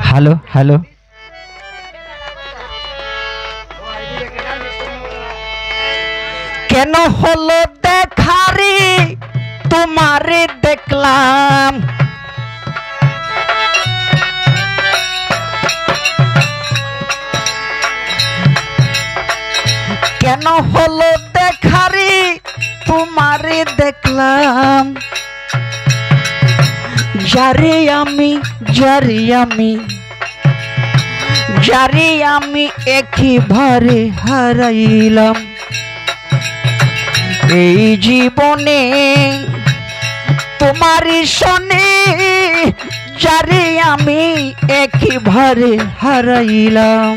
Hello hello কেন হলো দেখারি তোমারে দেখলাম কেন হলো দেখারি তোমারে দেখলাম যারে আমি একেবারে হারাইলাম এই জীবনে তোমারই শোনে যারে আমি একেবারে হারাইলাম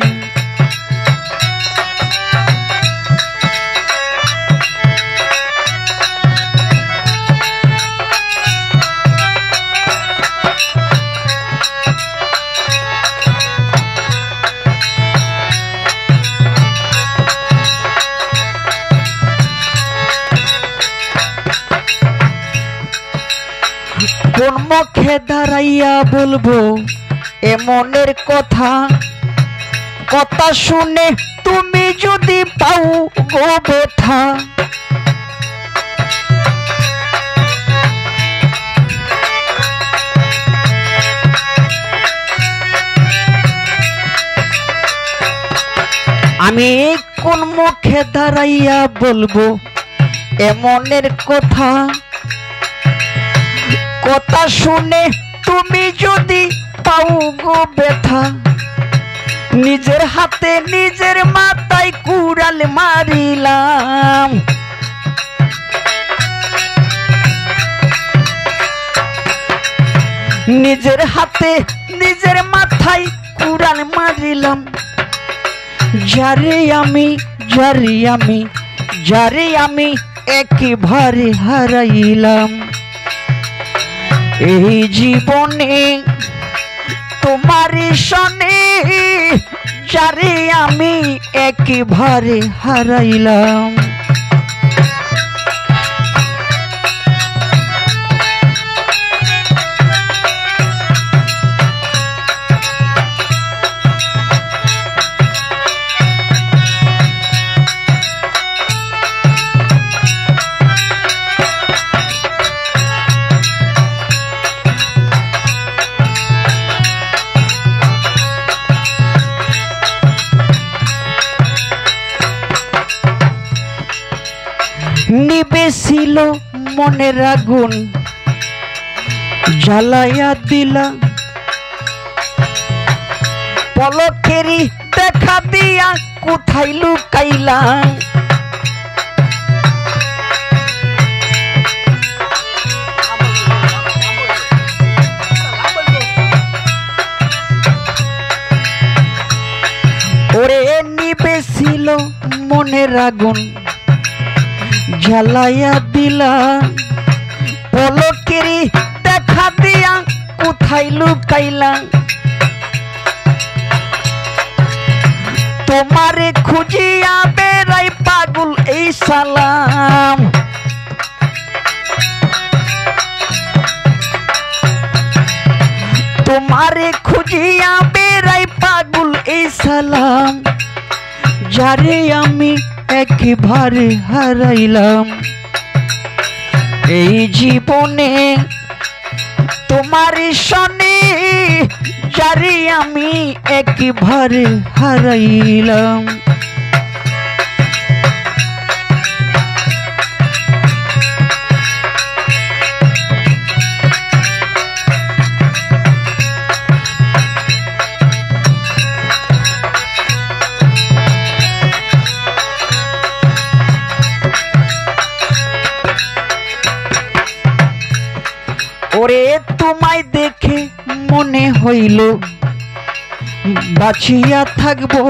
কোন মুখে দাঁড়াইয়া বলবো এমনের কথা কথা শুনে তুমি যদি পাও গো ব্যথা আমি কোন মুখে দাঁড়াইয়া বলবো এমনের কথা কথা শুনে তুমি যদি পাও গো ব্যথা নিজের হাতে নিজের মাথায় কুড়াল মারিলাম নিজের হাতে নিজের মাথায় কুড়াল মারিলাম যারে আমি একেবারে হারাইলাম এই জীবনে তোমারই শোনে যারে আমি একেবারে হারাইলাম নিবেছিল মনের আগুন জ্বালাইয়া দিলা পলকেরই দেখা দিয়া কোথায় লুকাইলা ওরে নিবেছিল মনের আগুন জ্বালাইয়া দিলা পলকেরই দেখা দিয়া কোথায় লুকাইলা তোমারে খুঁজিয়া বেড়াই পাগল এই সালাম তোমারে খুঁজিয়া বেড়াই পাগল এই সালাম যারে আমি একেবারে হারাইলাম এই জীবনে তোমারই শোনে যারে আমি একেবারে হারাইলাম ওরে তোমায় দেখে মনে হইল বাঁচিয়া থাকবো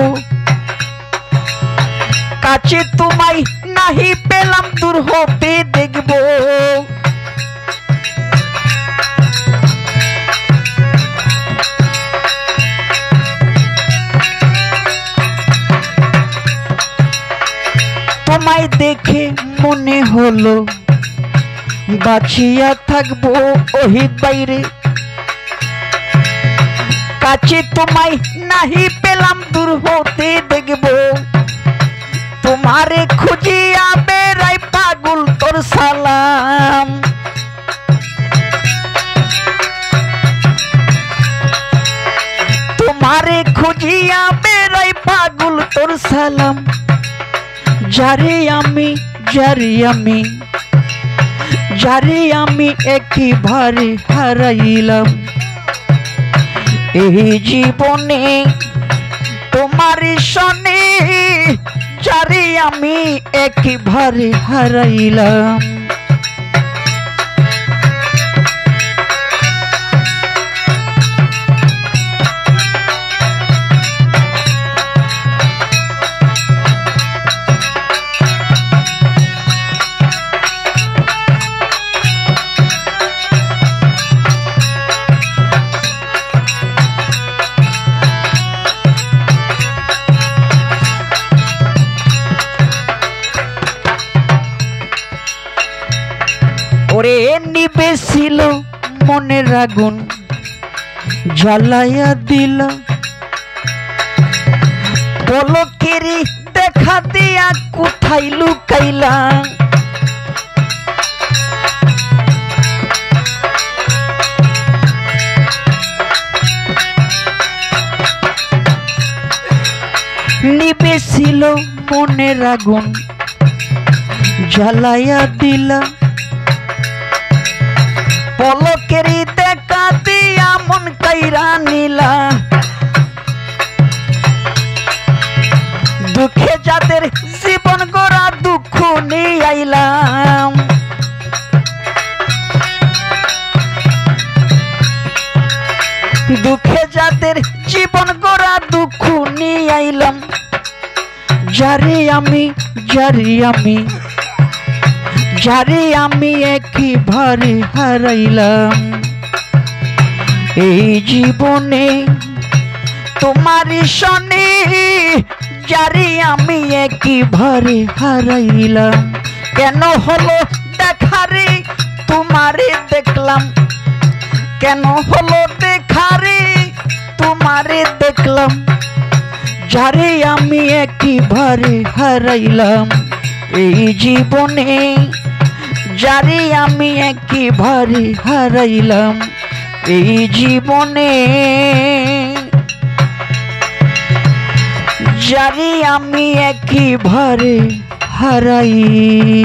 কাছে তোমায় নাহি পেলাম দূর হতে দেখবো তোমায় দেখে মনে হলো বাঁচিয়া থাকবো ওহিত বাইরে কাছে তোমায় নাহি পেলাম দূর হতে দেখব তোমারে খুঁজিয়া বেড়াই পাগল তোর সালাম তোমারে খুঁজিয়া বেড়াই পাগল তোর সালাম যারে আমি একেবারে হারাইলাম এই জীবনে তোমার সনে যারে আমি একেবারে হারাইলাম ওরে নিবেছিল মনের আগুন জ্বালাইয়া দিল পলকেরি দেখা দিয়া কোথায় লুকাইলা নিবেছিল মনের আগুন জ্বালাইয়া দিলা পলকেরি দেখা দিয়া মন কাইরা নিলা দুঃখে যাদের জীবন গড়া দুঃখ নিয়ে আইলাম দুঃখে যাদের জীবন গড়া দুঃখ নিয়ে আইলাম যারে আমি একেবারে হারাইলাম এই জীবনে তোমার সনে যারে আমি একেবারে হারাইলাম কেন হলো দেখারে তোমারে দেখলাম কেন হলো দেখারে তোমারে দেখলাম যারে আমি একেবারে হারাইলাম এই জীবনে যারে আমি একেবারে হারাইলাম এই জীবনে যারে আমি একেবারে হারাইলাম।